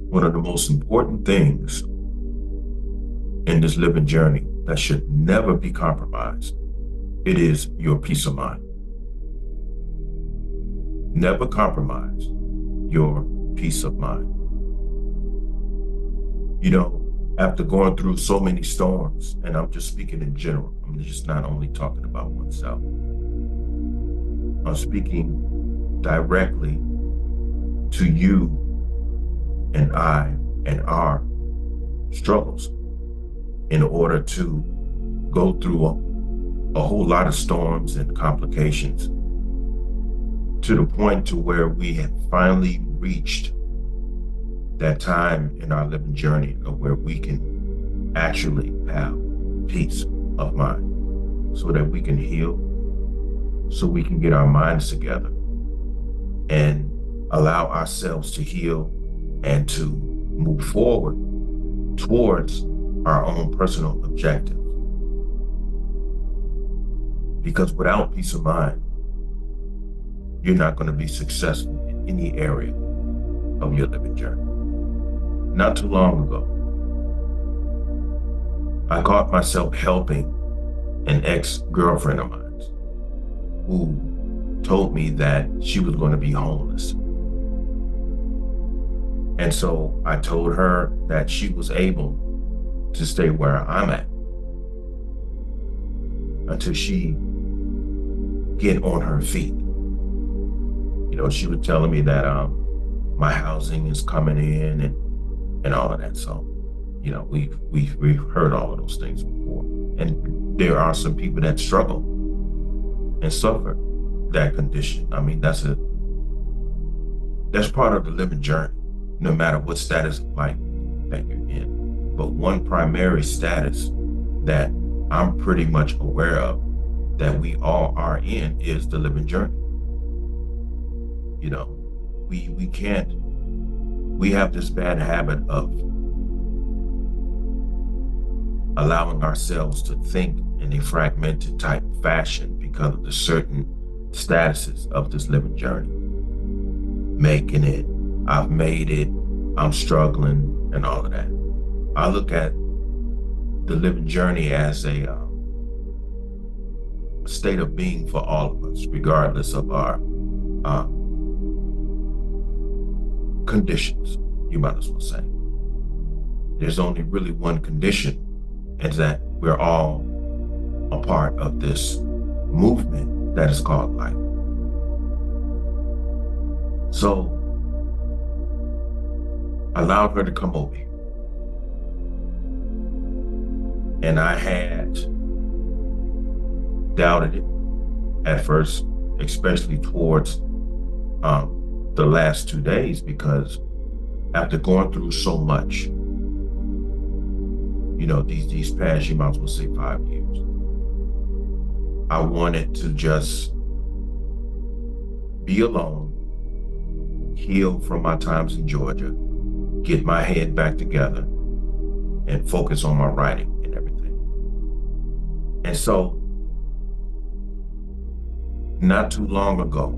One of the most important things in this living journey that should never be compromised, it is your peace of mind. Never compromise your peace of mind. You know, after going through so many storms, and I'm just speaking in general, I'm just not only talking about oneself. I'm speaking directly to you and I and our struggles in order to go through a whole lot of storms and complications to the point to where we have finally reached that time in our living journey of where we can actually have peace of mind so that we can heal, so we can get our minds together and allow ourselves to heal and to move forward towards our own personal objectives. Because without peace of mind, you're not going to be successful in any area of your living journey. Not too long ago, I caught myself helping an ex-girlfriend of mine who told me that she was going to be homeless. And so I told her that she was able to stay where I'm at until she get on her feet. You know, she was telling me that my housing is coming in and all of that. So, you know, we've heard all of those things before. And there are some people that struggle and suffer that condition. I mean, that's part of the living journey, no matter what status of life that you're in. But one primary status that I'm pretty much aware of that we all are in is the living journey. You know, we have this bad habit of allowing ourselves to think in a fragmented type fashion because of the certain statuses of this living journey. Making it, I've made it, I'm struggling, and all of that. I look at the living journey as a state of being for all of us, regardless of our conditions, you might as well say. There's only really one condition, and that we're all a part of this movement that is called life. So I allowed her to come over here. And I had doubted it at first, especially towards the last 2 days, because after going through so much, these past, you might as well say 5 years, I wanted to just be alone, heal from my times in Georgia, get my head back together, and focus on my writing and everything. And so, not too long ago,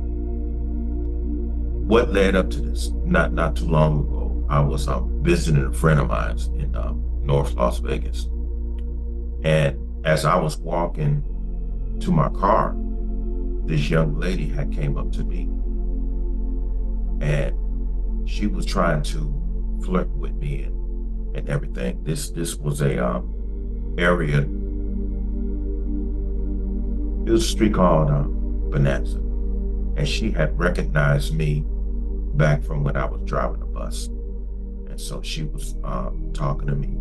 what led up to this? Not too long ago, I was visiting a friend of mine in North Las Vegas. And as I was walking to my car, this young lady had came up to me, and she was trying to flirt with me and everything. This was a area. It was a street called Bonanza, and she had recognized me back from when I was driving a bus. And so she was talking to me,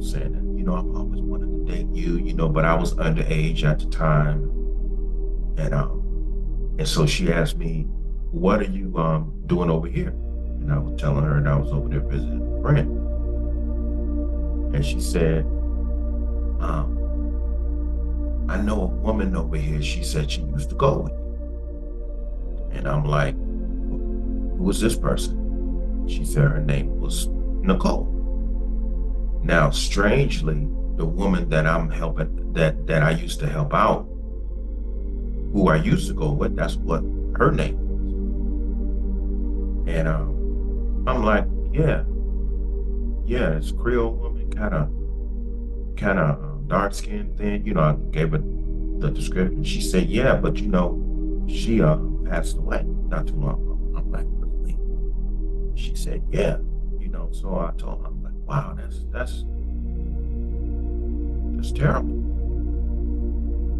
saying that, I've always wanted to date you, but I was underage at the time. And so she asked me, what are you doing over here? And I was telling her that I was over there visiting a friend. And she said, I know a woman over here. She said she used to go with you. And I'm like, who is this person? She said her name was Nicole. Now, strangely, the woman that I'm helping, that I used to help out, who I used to go with, that's what her name was. And I'm like, yeah, it's Creole woman, kind of dark skinned, thin. I gave her the description. She said, yeah, but she passed away not too long ago. I'm like, really? She said, yeah. So I told her, I'm like, wow, that's terrible.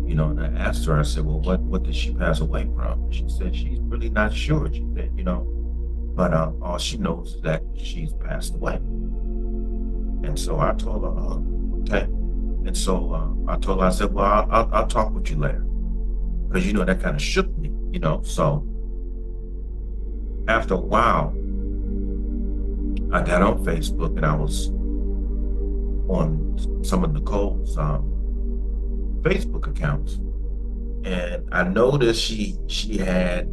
And I asked her, I said, well, what did she pass away from? She said she's really not sure. She said, but all she knows is that she's passed away. And so I told her, okay. And so I told her, I said, well, I'll talk with you later. Because, that kind of shook me, So after a while, I got on Facebook, and I was on some of Nicole's Facebook accounts. And I noticed she had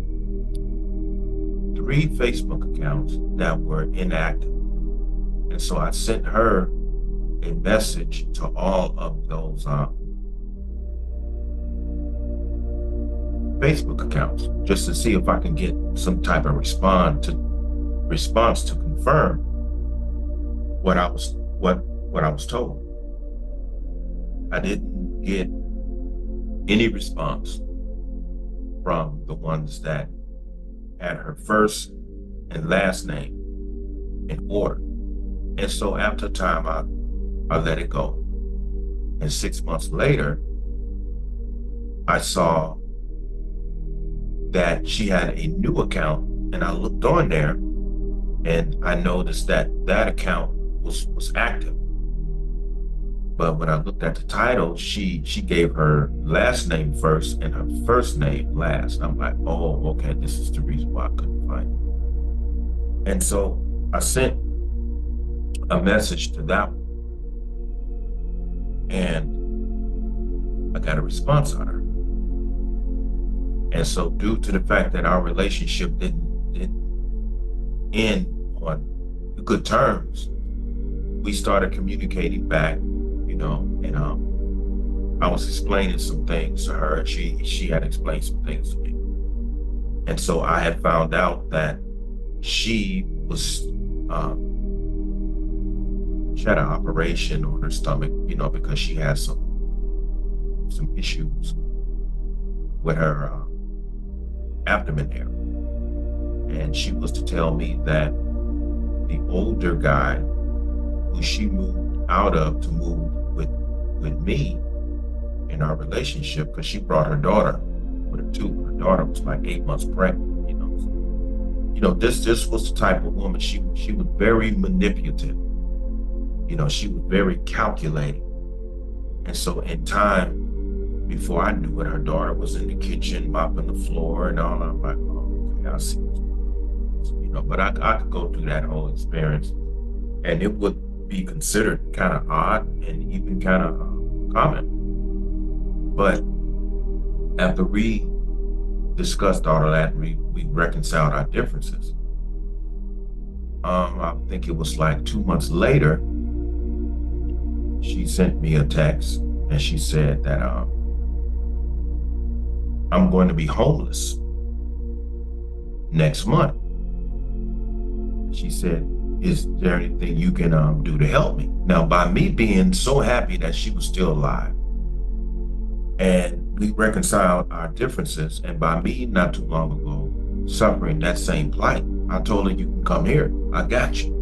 3 Facebook accounts that were inactive. And so I sent her a message to all of those Facebook accounts, just to see if I can get some type of response to confirm what I was told. I didn't get any response from the ones that had her first and last name in order. And so after time, I let it go. And 6 months later, I saw that she had a new account, and I looked on there, and I noticed that account was active. But when I looked at the title, she gave her last name first and her first name last. I'm like, oh, okay, this is the reason why I couldn't find it. And so I sent a message to that one, and I got a response on her. And so, due to the fact that our relationship didn't end on good terms, we started communicating back, and I was explaining some things to her, and she had explained some things to me. And so I had found out that she had an operation on her stomach, because she has some issues with her abdomen area. And she was to tell me that the older guy who she moved out of to move with me in our relationship, because she brought her daughter with her too. Her daughter was like 8 months pregnant. This was the type of woman. She was very manipulative. She was very calculating. And so in time, before I knew it, her daughter was in the kitchen mopping the floor and all. I'm like, oh, okay, I see. but I could go through that whole experience and it would be considered kind of odd and even kind of common. But after we discussed all of that, we reconciled our differences. I think it was like 2 months later, she sent me a text and she said that I'm going to be homeless next month. She said, is there anything you can do to help me? Now, by me being so happy that she was still alive and we reconciled our differences, and by me not too long ago suffering that same plight, I told her, you can come here. I got you.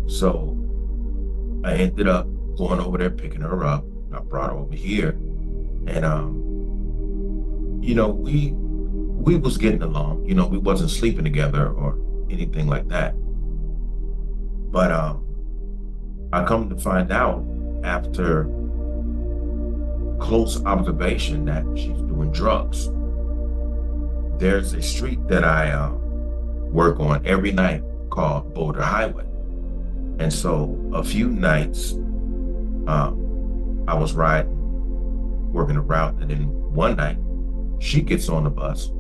So I ended up going over there, picking her up. I brought her over here. And, we was getting along. We wasn't sleeping together or anything like that. But I come to find out after close observation that she's doing drugs. There's a street that I work on every night called Boulder Highway. And so a few nights I was working a route, and then one night she gets on the bus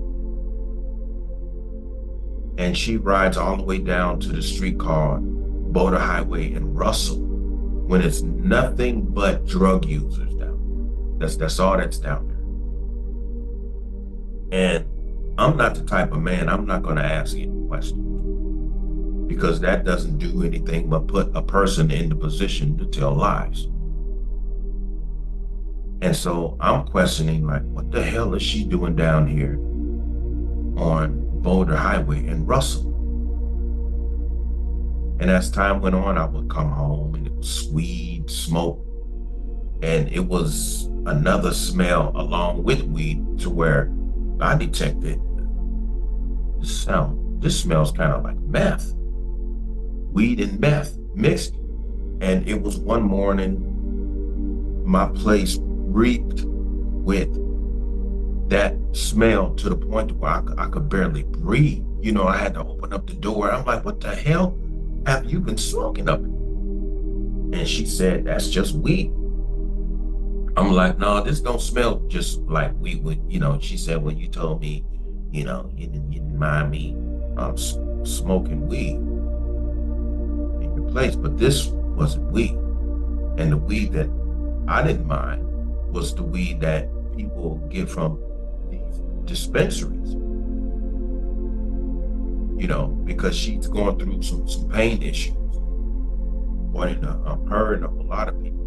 and she rides all the way down to the street called Boulder Highway in Russell when it's nothing but drug users down there. That's all that's down there. And I'm not the type of man, I'm not gonna ask any questions, because that doesn't do anything but put a person in the position to tell lies. And so I'm questioning, like, what the hell is she doing down here on Boulder Highway in Russell? And as time went on, I would come home and it was weed, smoke, and it was another smell along with weed to where I detected this smells kind of like meth. Weed and meth mixed. And it was one morning, my place reeked with that smell to the point where I could barely breathe. I had to open up the door. I'm like, what the hell have you been smoking up? And she said, that's just weed. I'm like, no, this don't smell just like weed would. She said, well, you told me, you didn't mind me smoking weed in your place, but this wasn't weed. And the weed that I didn't mind was the weed that people get from these dispensaries, because she's going through some pain issues. According to her and a whole lot of people,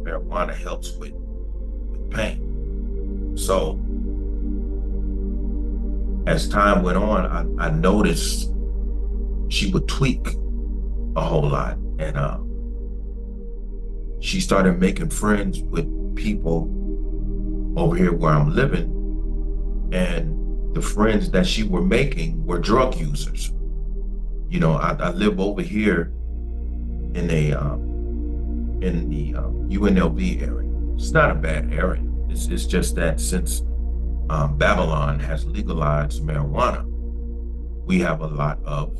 marijuana helps with pain. So as time went on, I noticed she would tweak a whole lot, and she started making friends with people over here where I'm living, and the friends that she were making were drug users. I live over here in the UNLV area. It's not a bad area. It's just that since Babylon has legalized marijuana, we have a lot of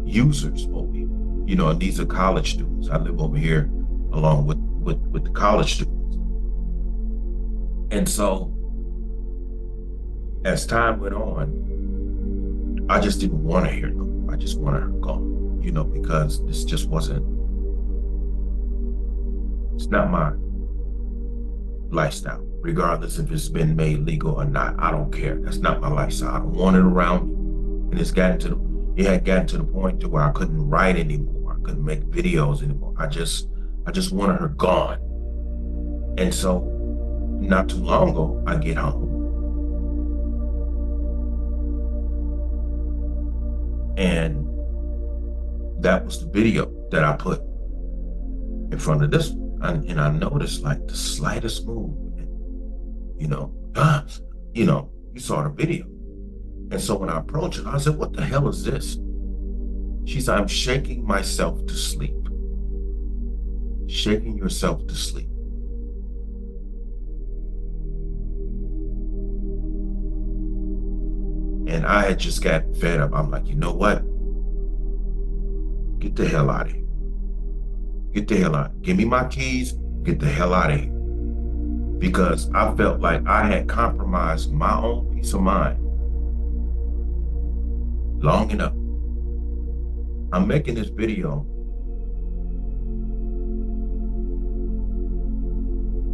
users over here. And these are college students. I live over here along with the college students. And so as time went on, I just didn't want to hear no more. I just wanted her gone, because this just wasn't, it's not my lifestyle, regardless if it's been made legal or not. I don't care. That's not my lifestyle. I don't want it around me. And it had gotten to the point to where I couldn't write anymore. I couldn't make videos anymore. I just wanted her gone. And so not too long ago, I get home. And that was the video that I put in front of this one. And I noticed, like, the slightest movement, you saw the video. And so when I approached her, I said, what the hell is this? She said, I'm shaking myself to sleep. Shaking yourself to sleep. And I had just got fed up. I'm like, you know what? Get the hell out of here. Get the hell out. Give me my keys. Get the hell out of here. Because I felt like I had compromised my own peace of mind long enough. I'm making this video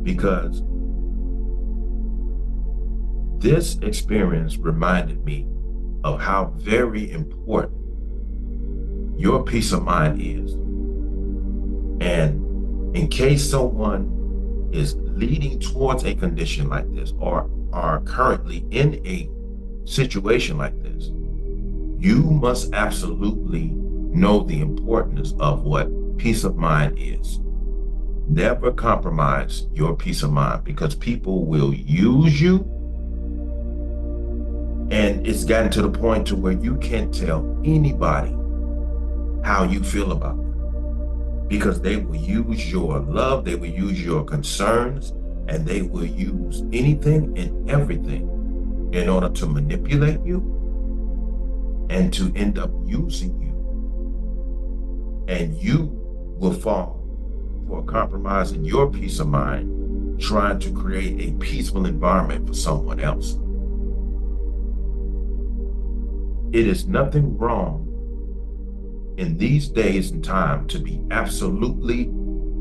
because this experience reminded me of how very important your peace of mind is. And in case someone is leading towards a condition like this or are currently in a situation like this, you must absolutely know the importance of what peace of mind is. Never compromise your peace of mind, because people will use you. And it's gotten to the point to where you can't tell anybody how you feel about them, because they will use your love, they will use your concerns, and they will use anything and everything in order to manipulate you and to end up using you. And you will fall for compromising your peace of mind, trying to create a peaceful environment for someone else. It is nothing wrong in these days and time to be absolutely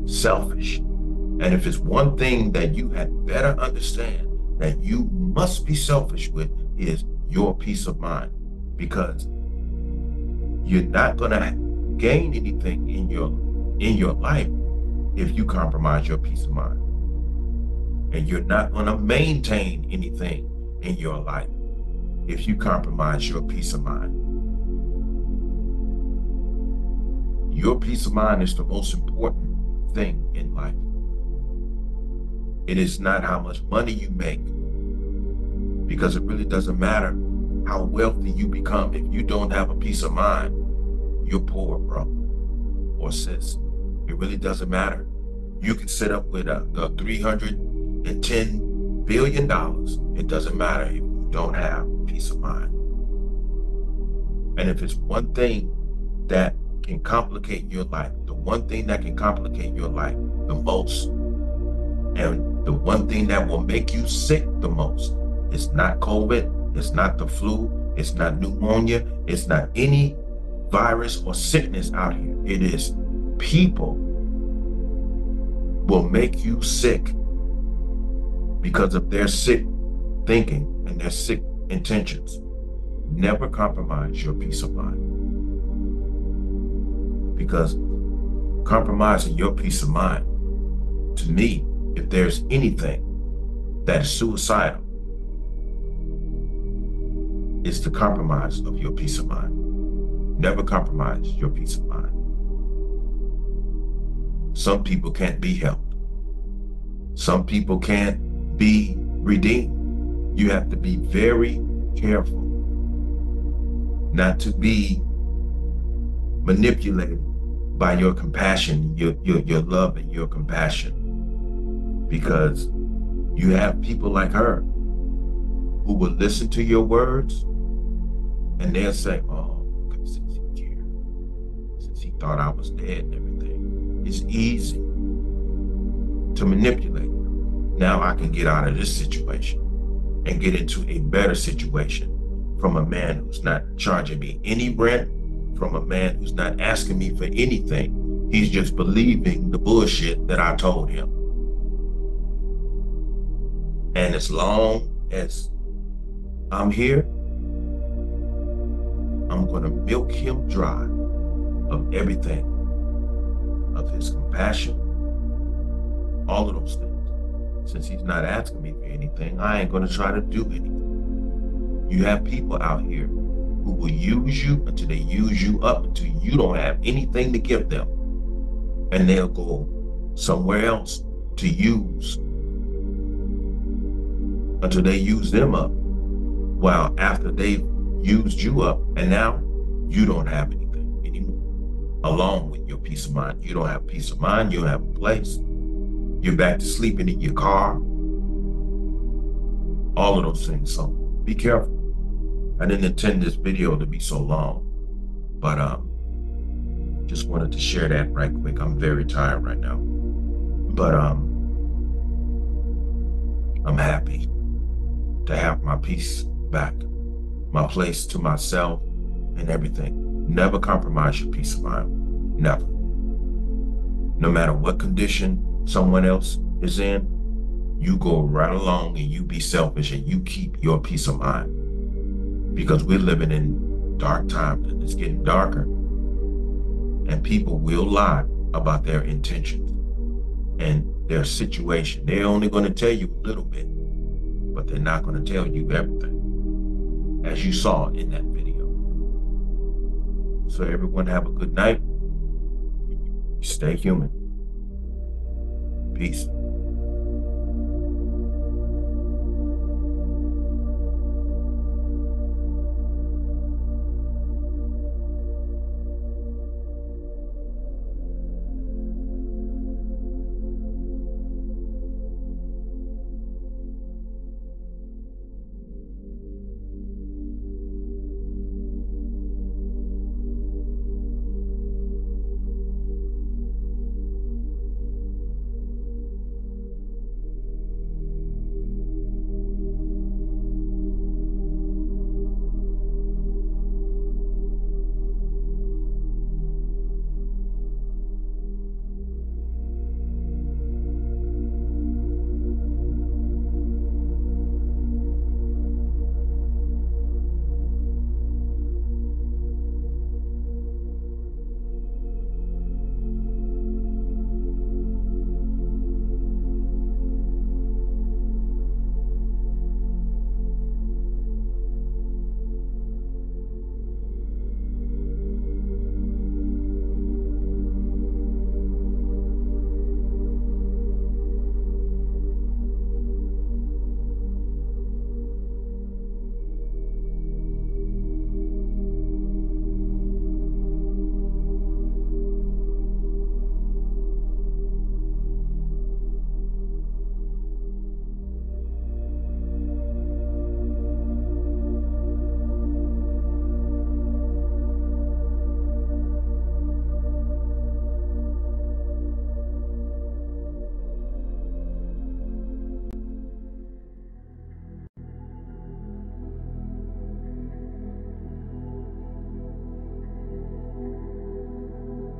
selfish. And if it's one thing that you had better understand that you must be selfish with, is your peace of mind, because you're not going to gain anything in your life if you compromise your peace of mind. And you're not going to maintain anything in your life if you compromise your peace of mind. Your peace of mind is the most important thing in life. It is not how much money you make, because it really doesn't matter how wealthy you become. If you don't have a peace of mind, you're poor, bro or sis. It really doesn't matter. You can sit up with a $310 billion. It doesn't matter if you don't have peace of mind. And if it's one thing that can complicate your life, the one thing that can complicate your life the most, and the one thing that will make you sick the most, it's not COVID, it's not the flu, it's not pneumonia, it's not any virus or sickness out here. It is people will make you sick because of their sick thinking and their sick intentions. Never compromise your peace of mind, because compromising your peace of mind, to me, if there's anything that is suicidal, it's the compromise of your peace of mind. Never compromise your peace of mind. Some people can't be helped. Some people can't be redeemed. You have to be very careful not to be manipulated by your compassion, your love and your compassion, because you have people like her who will listen to your words and they'll say, oh, since he cared, since he thought I was dead and everything. It's easy to manipulate him. Now I can get out of this situation and get into a better situation from a man who's not charging me any rent, from a man who's not asking me for anything. He's just believing the bullshit that I told him. And as long as I'm here, I'm gonna milk him dry of everything, of his compassion, all of those things. Since he's not asking me for anything, I ain't gonna try to do anything. You have people out here who will use you until they use you up, until you don't have anything to give them. And they'll go somewhere else to use until they use them up. Well, after they've used you up, and now you don't have anything anymore. Along with your peace of mind. You don't have peace of mind, you don't have a place. You're back to sleeping in your car. All of those things. So be careful. I didn't intend this video to be so long, but just wanted to share that right quick. I'm very tired right now, but I'm happy to have my peace back, my place to myself and everything. Never compromise your peace of mind. Never. No matter what condition someone else is in, you go right along and you be selfish and you keep your peace of mind. Because we're living in dark times and it's getting darker. And people will lie about their intentions and their situation. They're only going to tell you a little bit, but they're not going to tell you everything, as you saw in that video. So everyone have a good night. Stay human. Peace.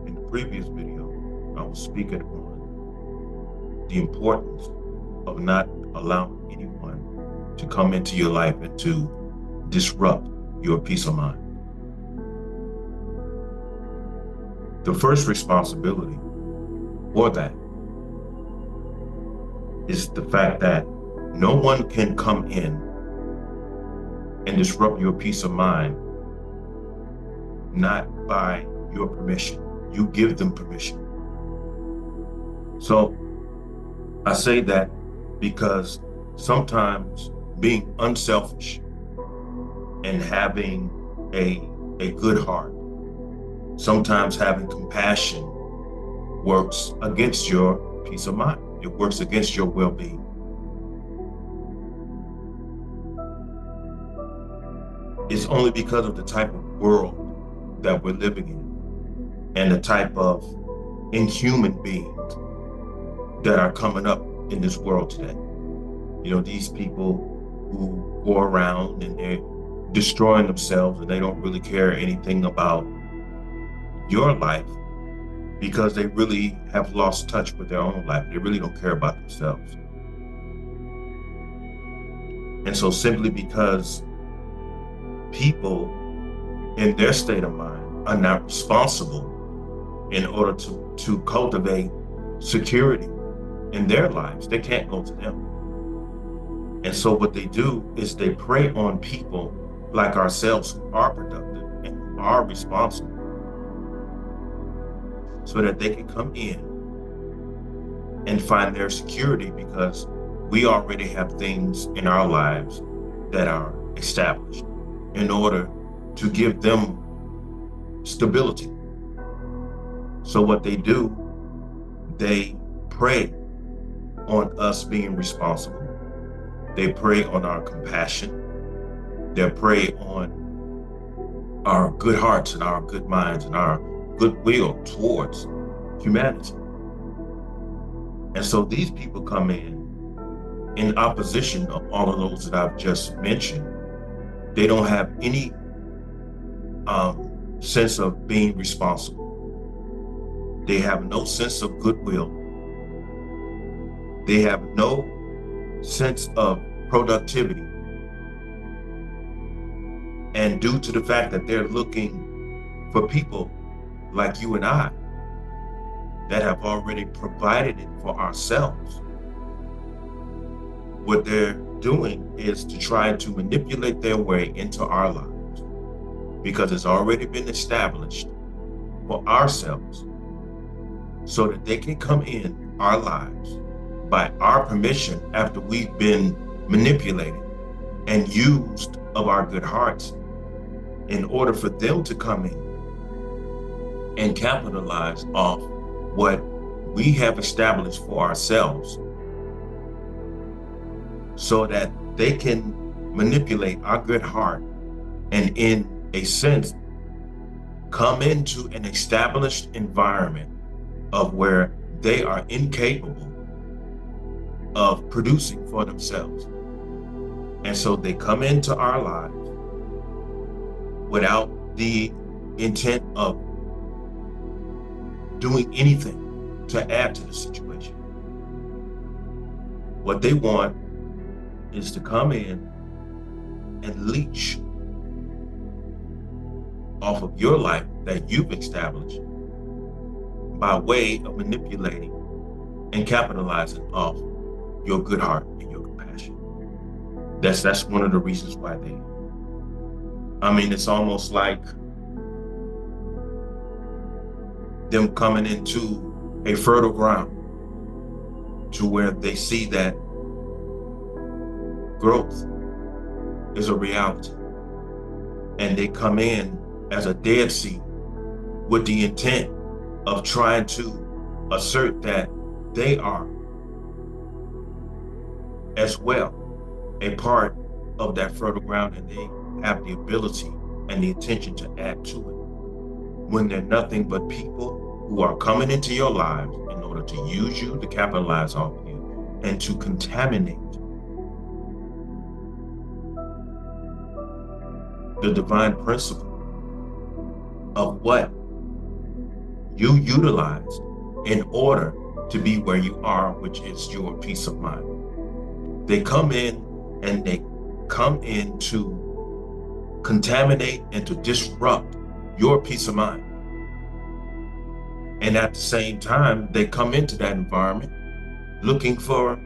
In the previous video, I was speaking on the importance of not allowing anyone to come into your life and to disrupt your peace of mind. The first responsibility for that is the fact that no one can come in and disrupt your peace of mind, not by your permission. You give them permission. So I say that because sometimes being unselfish and having a good heart, sometimes having compassion works against your peace of mind. It works against your well-being. It's only because of the type of world that we're living in and the type of inhuman beings that are coming up in this world today. You know, these people who go around and they're destroying themselves and they don't really care anything about your life because they really have lost touch with their own life. They really don't care about themselves. And so simply because people in their state of mind are not responsible in order to cultivate security in their lives, they can't go to them. And so what they do is they prey on people like ourselves who are productive and are responsible so that they can come in and find their security, because we already have things in our lives that are established in order to give them stability. So what they do, they prey on us being responsible. They prey on our compassion. They prey on our good hearts and our good minds and our goodwill towards humanity. And so these people come in opposition of all of those that I've just mentioned. They don't have any sense of being responsible. They have no sense of goodwill. They have no sense of productivity. And due to the fact that they're looking for people like you and I that have already provided it for ourselves, what they're doing is to try to manipulate their way into our lives because it's already been established for ourselves so that they can come in our lives by our permission after we've been manipulated and used of our good hearts in order for them to come in and capitalize off what we have established for ourselves so that they can manipulate our good heart and, in a sense, come into an established environment of where they are incapable of producing for themselves. And so they come into our lives without the intent of doing anything to add to the situation. What they want is to come in and leech off of your life that you've established by way of manipulating and capitalizing off your good heart and your compassion. That's one of the reasons why it's almost like them coming into a fertile ground to where they see that growth is a reality. And they come in as a dead seed with the intent of trying to assert that they are as well a part of that fertile ground, and they have the ability and the intention to add to it, when they're nothing but people who are coming into your lives in order to use you, to capitalize off you, and to contaminate the divine principle of what you utilized in order to be where you are, which is your peace of mind. They come in and they come in to contaminate and to disrupt your peace of mind. And at the same time, they come into that environment looking for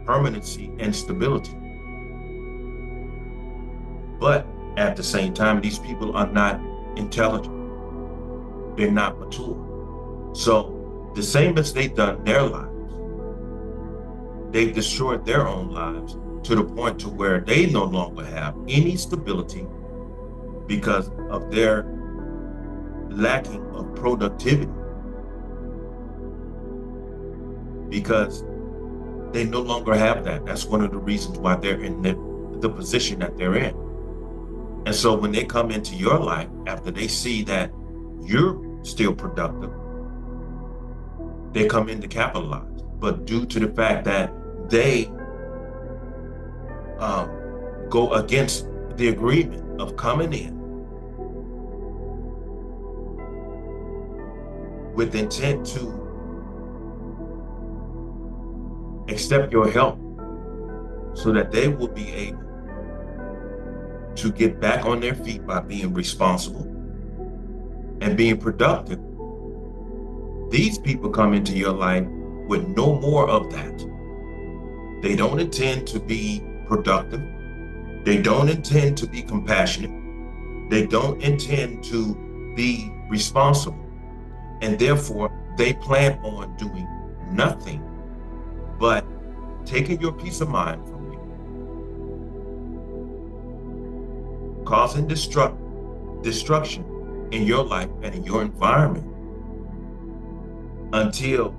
permanency and stability. But at the same time, these people are not intelligent. They're not mature. So the same as they've done their lives, they've destroyed their own lives to the point to where they no longer have any stability because of their lacking of productivity, because they no longer have that. That's one of the reasons why they're in the position that they're in. And so when they come into your life, after they see that you're still productive, they come in to capitalize. But due to the fact that they go against the agreement of coming in with intent to accept your help so that they will be able to get back on their feet by being responsible and being productive, these people come into your life with no more of that. They don't intend to be productive. They don't intend to be compassionate. They don't intend to be responsible. And therefore, they plan on doing nothing but taking your peace of mind from you, causing destruction in your life and in your environment until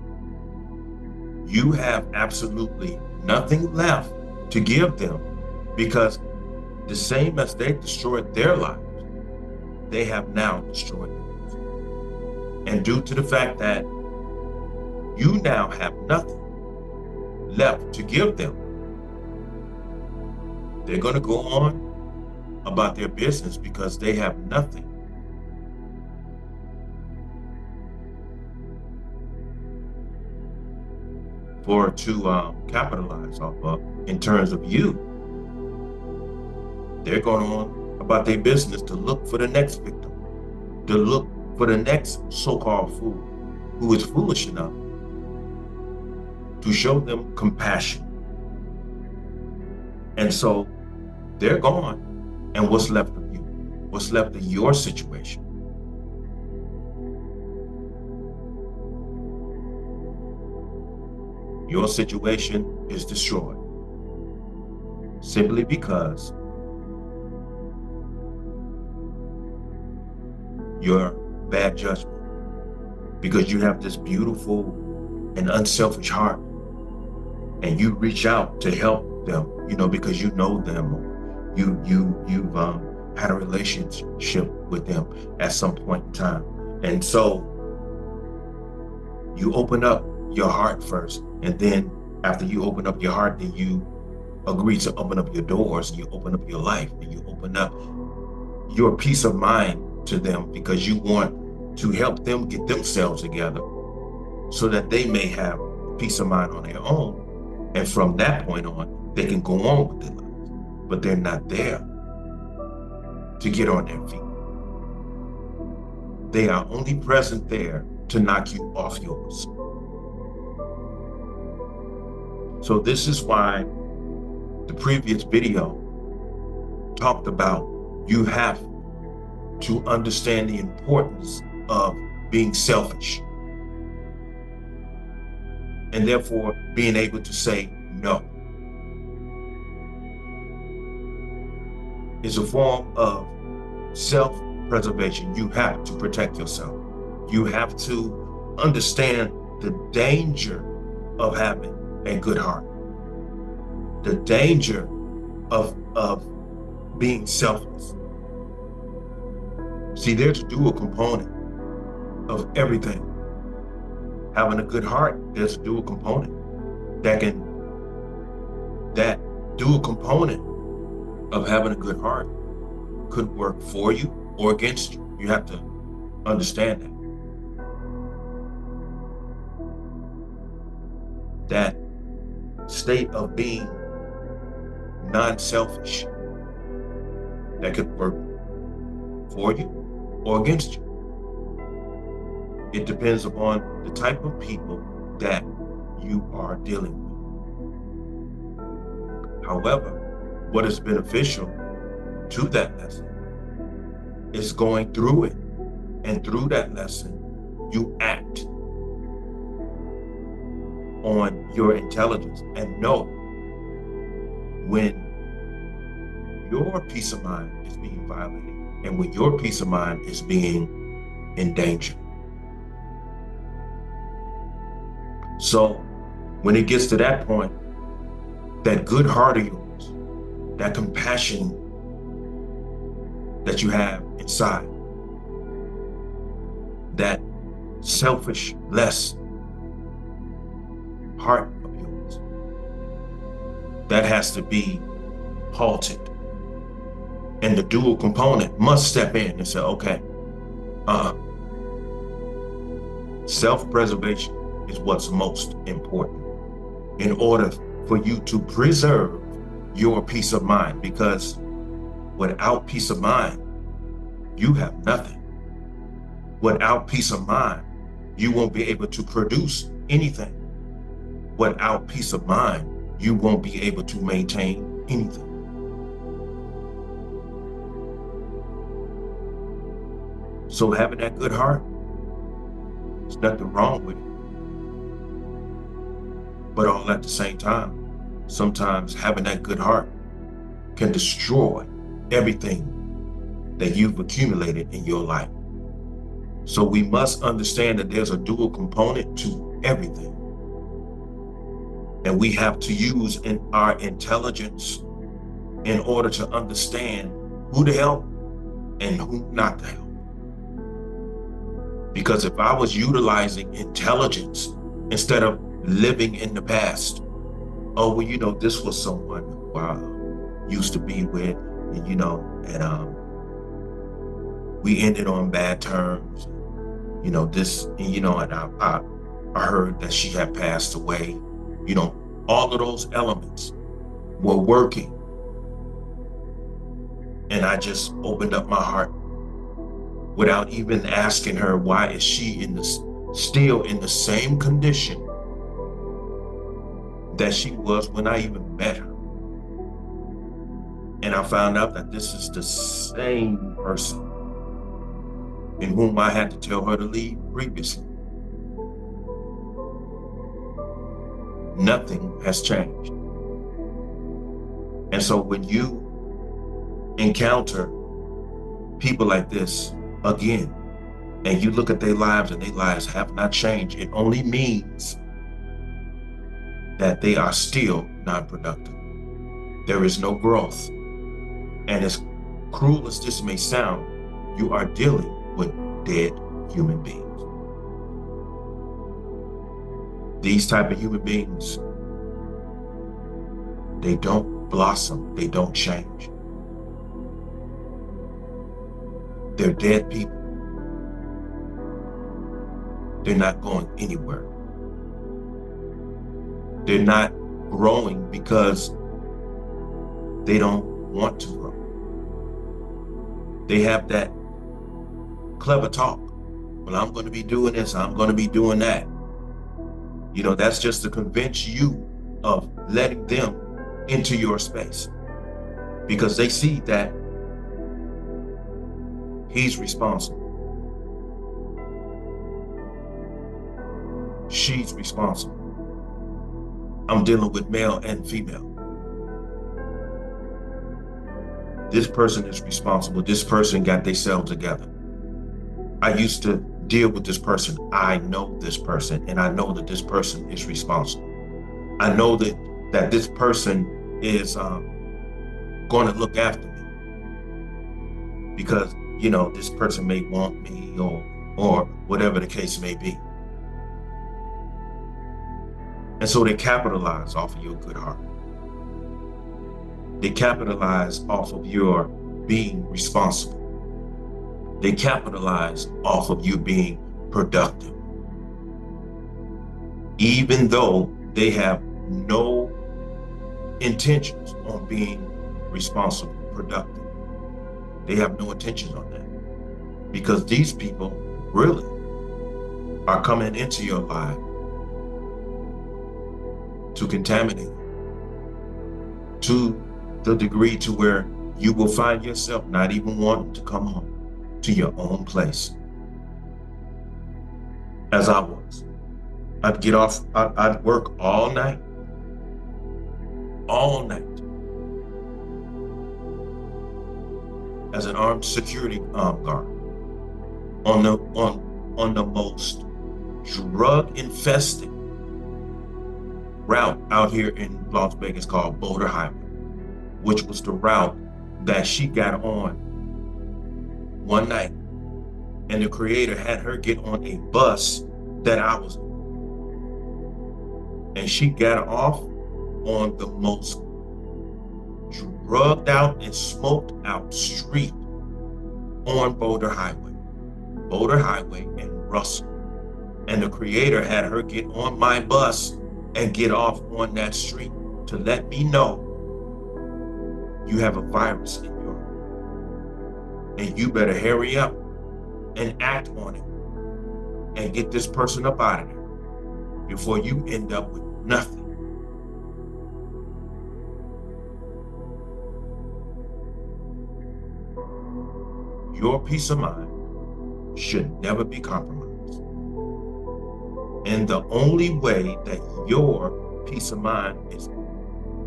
you have absolutely nothing left to give them, because The same as they destroyed their lives, they have now destroyed yours. And due to the fact that you now have nothing left to give them, they're going to go on about their business because they have nothing to capitalize off of in terms of you. They're going on about their business to look for the next victim, to look for the next so-called fool who is foolish enough to show them compassion. And so they're gone. And what's left of you? What's left of your situation? Your situation is destroyed simply because your bad judgment, because you have this beautiful and unselfish heart and you reach out to help them, because you know them, or you've had a relationship with them at some point in time. And so you open up your heart first, and then after you open up your heart, then you agree to open up your doors, and you open up your life, and you open up your peace of mind to them, because you want to help them get themselves together so that they may have peace of mind on their own. And from that point on, they can go on with their lives, but they're not there to get on their feet. They are only present there to knock you off yours. So this is why the previous video talked about you have to understand the importance of being selfish, and therefore being able to say no. It's a form of self-preservation. You have to protect yourself. You have to understand the danger of having a good heart, the danger of being selfless. See, there's a dual component of everything. Having a good heart, there's a dual component. That dual component of having a good heart could work for you or against you. You have to understand that state of being non-selfish, that could work for you or against you. It depends upon the type of people that you are dealing with. However, what is beneficial to that lesson is going through it, and through that lesson, you act on your intelligence and know when your peace of mind is being violated and when your peace of mind is being endangered. So when it gets to that point, that good heart of yours, that compassion that you have inside, that selfish, less heart of yours, that has to be halted. And the dual component must step in and say, okay, self-preservation is what's most important in order for you to preserve your peace of mind, because without peace of mind, you have nothing. Without peace of mind, you won't be able to produce anything. Without peace of mind, you won't be able to maintain anything. So having that good heart, there's nothing wrong with it. But all at the same time, sometimes having that good heart can destroy everything that you've accumulated in your life. So we must understand that there's a dual component to everything. And we have to use our intelligence in order to understand who to help and who not to help. Because if I was utilizing intelligence instead of living in the past, oh, well, this was someone who I used to be with, and we ended on bad terms. This, and I heard that she had passed away. All of those elements were working. And I just opened up my heart without even asking her, why is she still in the same condition that she was when I even met her. And I found out that this is the same person in whom I had to tell her to leave previously. Nothing has changed. And so when you encounter people like this again, and you look at their lives and their lives have not changed, it only means that they are still not productive. There is no growth. And as cruel as this may sound, you are dealing with dead human beings. These type of human beings, they don't blossom, they don't change. They're dead people. They're not going anywhere. They're not growing because they don't want to grow. They have that clever talk. Well, I'm going to be doing this, I'm going to be doing that. That's just to convince you of letting them into your space, because they see that he's responsible. She's responsible. I'm dealing with male and female. This person is responsible. This person got themselves together. I used to deal with this person. I know this person, and I know that this person is responsible. I know that this person is going to look after me, because this person may want me or whatever the case may be. And so they capitalize off of your good heart. They capitalize off of your being responsible. They capitalize off of you being productive. Even though they have no intentions on being responsible, productive. They have no intentions on that. Because these people really are coming into your life to contaminate you, to the degree to where you will find yourself not even wanting to come home to your own place. As I was. I'd get off, I'd work all night, as an armed security guard on the most drug-infested route out here in Las Vegas called Boulder Highway, which was the route that she got on one night. And the Creator had her get on a bus that I was on. And she got off on the most drugged out and smoked out street on Boulder Highway and Russell. And the Creator had her get on my bus and get off on that street to let me know you have a virus in you, and you better hurry up and act on it and get this person up out of there before you end up with nothing. Your peace of mind should never be compromised. And the only way that your peace of mind is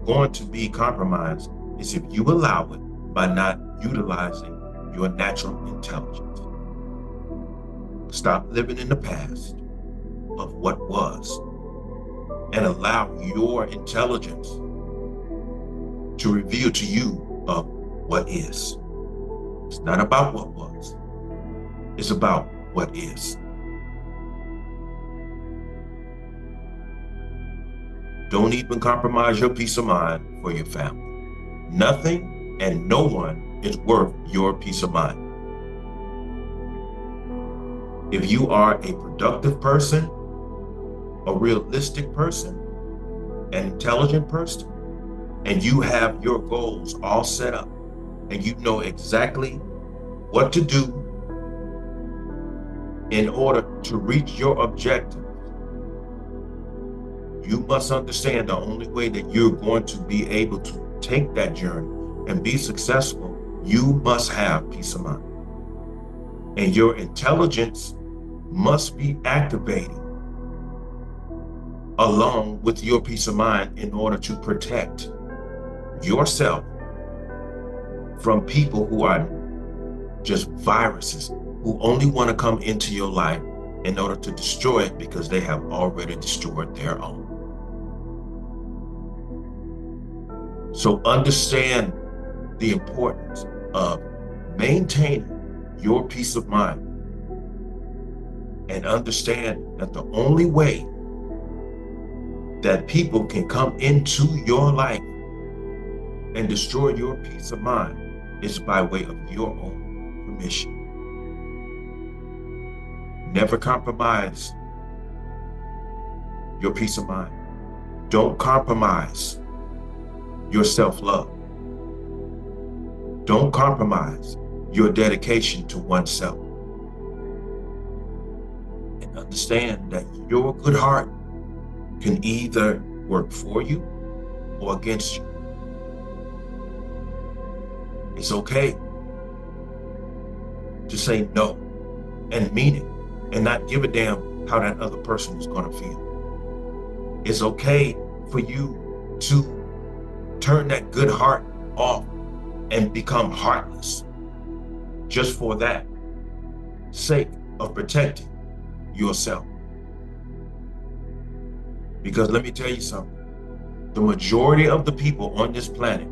going to be compromised is if you allow it by not utilizing your natural intelligence. Stop living in the past of what was and allow your intelligence to reveal to you of what is. It's not about what was. It's about what is. Don't even compromise your peace of mind for your family. Nothing and no one is worth your peace of mind. If you are a productive person, a realistic person, an intelligent person, and you have your goals all set up, and you know exactly what to do in order to reach your objective, you must understand the only way that you're going to be able to take that journey and be successful, you must have peace of mind. And your intelligence must be activated along with your peace of mind in order to protect yourself from people who are just viruses, who only want to come into your life in order to destroy it because they have already destroyed their own. So understand the importance of maintaining your peace of mind, and understand that the only way that people can come into your life and destroy your peace of mind is by way of your own permission. Never compromise your peace of mind. Don't compromise your self-love. Don't compromise your dedication to oneself. And understand that your good heart can either work for you or against you. It's okay to say no and mean it and not give a damn how that other person is going to feel. It's okay for you to turn that good heart off and become heartless just for that sake of protecting yourself. Because let me tell you something, the majority of the people on this planet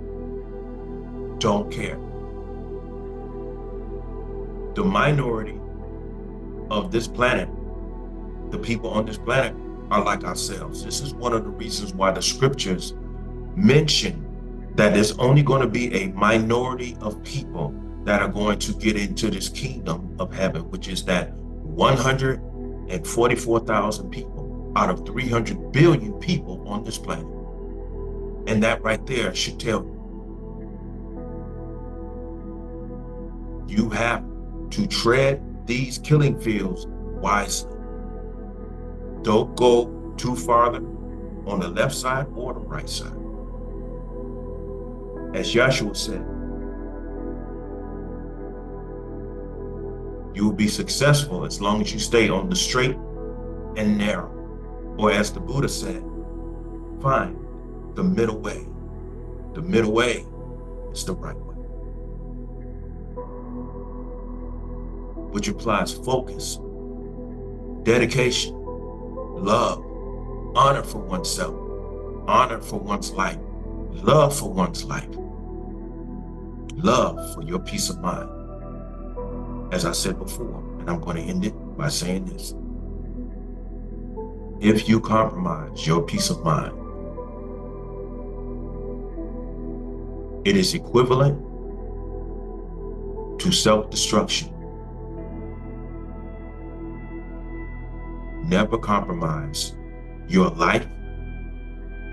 don't care. The minority of this planet, the people on this planet, are like ourselves. This is one of the reasons why the scriptures mention that there's only going to be a minority of people that are going to get into this kingdom of heaven, which is that 144,000 people out of 300 billion people on this planet. And that right there should tell you, you have to tread these killing fields wisely. Don't go too farther on the left side or the right side. As Joshua said, you will be successful as long as you stay on the straight and narrow. Or as the Buddha said, find the middle way. The middle way is the right way, which implies focus, dedication, love, honor for oneself, honor for one's life, love for one's life, love for your peace of mind. As I said before, and I'm going to end it by saying this. If you compromise your peace of mind, it is equivalent to self-destruction. Never compromise your life.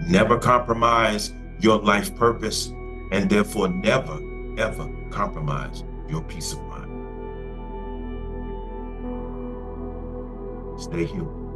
Never compromise your life purpose, and therefore never, ever compromise your peace of mind. Stay human.